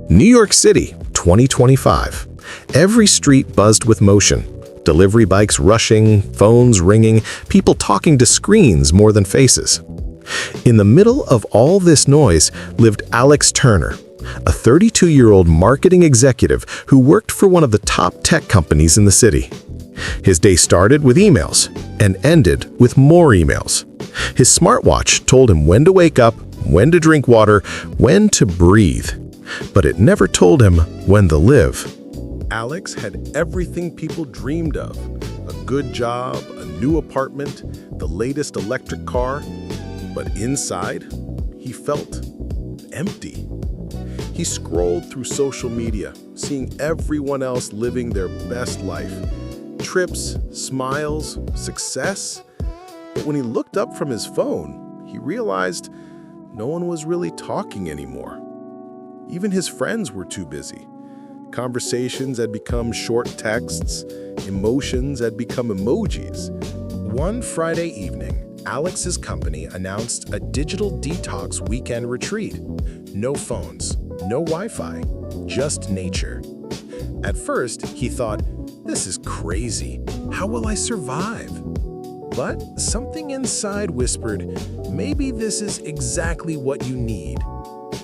New York City, 2025. Every street buzzed with motion. Delivery bikes rushing, phones ringing, people talking to screens more than faces. In the middle of all this noise lived Alex Turner, a 32-year-old marketing executive who worked for one of the top tech companies in the city. His day started with emails and ended with more emails. His smartwatch told him when to wake up, when to drink water, when to breathe. But it never told him when to live. Alex had everything people dreamed of. A good job, a new apartment, the latest electric car. But inside, he felt empty. He scrolled through social media, seeing everyone else living their best life. Trips, smiles, success. But when he looked up from his phone, he realized no one was really talking anymore. Even his friends were too busy. Conversations had become short texts. Emotions had become emojis. One Friday evening, Alex's company announced a digital detox weekend retreat. No phones, no Wi-Fi, just nature. At first, he thought, "This is crazy. How will I survive?" But something inside whispered, "Maybe this is exactly what you need."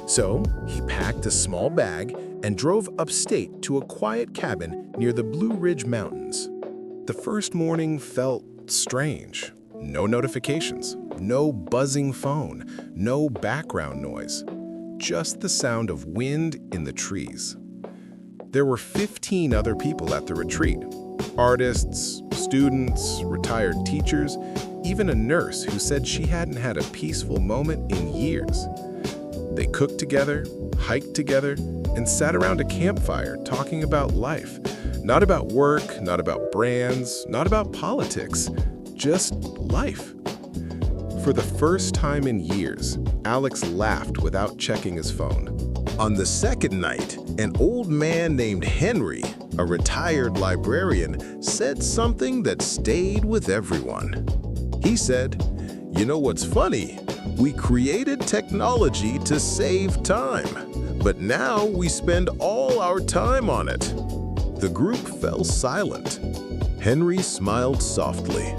So he packed a small bag and drove upstate to a quiet cabin near the Blue Ridge Mountains. The first morning felt strange. No notifications, no buzzing phone, no background noise, just the sound of wind in the trees. There were 15 other people at the retreat. Artists, students, retired teachers, even a nurse who said she hadn't had a peaceful moment in years. They cooked together, hiked together, and sat around a campfire talking about life. Not about work, not about brands, not about politics, just life. For the first time in years, Alex laughed without checking his phone. On the second night, an old man named Henry, a retired librarian, said something that stayed with everyone. He said, "You know what's funny? We created technology to save time, but now we spend all our time on it." The group fell silent. Henry smiled softly.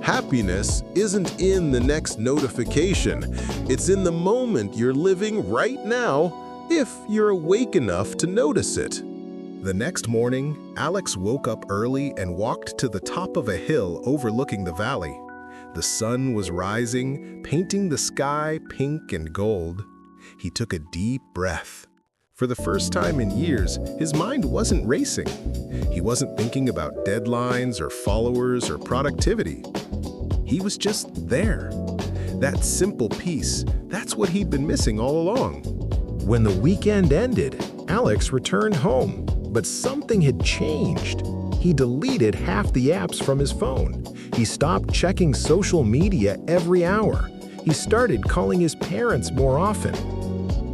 Happiness isn't in the next notification. It's in the moment you're living right now, if you're awake enough to notice it. The next morning, Alex woke up early and walked to the top of a hill overlooking the valley. The sun was rising, painting the sky pink and gold. He took a deep breath. For the first time in years, his mind wasn't racing. He wasn't thinking about deadlines or followers or productivity. He was just there. That simple peace, that's what he'd been missing all along. When the weekend ended, Alex returned home, but something had changed. He deleted half the apps from his phone. He stopped checking social media every hour. He started calling his parents more often.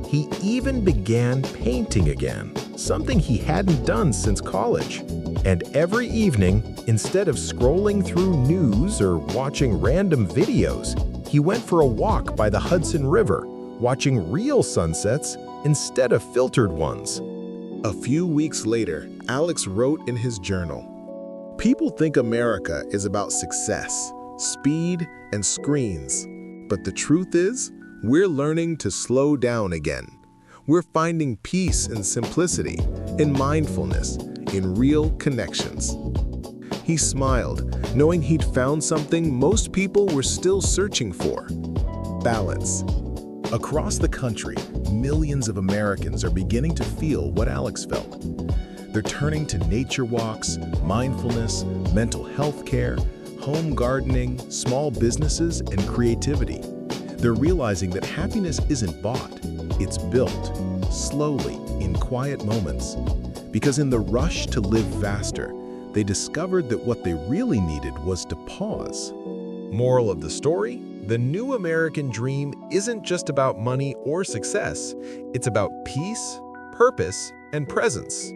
He even began painting again, something he hadn't done since college. And every evening, instead of scrolling through news or watching random videos, he went for a walk by the Hudson River, watching real sunsets instead of filtered ones. A few weeks later, Alex wrote in his journal, "People think America is about success, speed, and screens. But the truth is, we're learning to slow down again. We're finding peace in simplicity, in mindfulness, in real connections." He smiled, knowing he'd found something most people were still searching for: balance. Across the country, millions of Americans are beginning to feel what Alex felt. They're turning to nature walks, mindfulness, mental health care, home gardening, small businesses, and creativity. They're realizing that happiness isn't bought, it's built, slowly, in quiet moments. Because in the rush to live faster, they discovered that what they really needed was to pause. Moral of the story? The new American dream isn't just about money or success. It's about peace, purpose, and presence.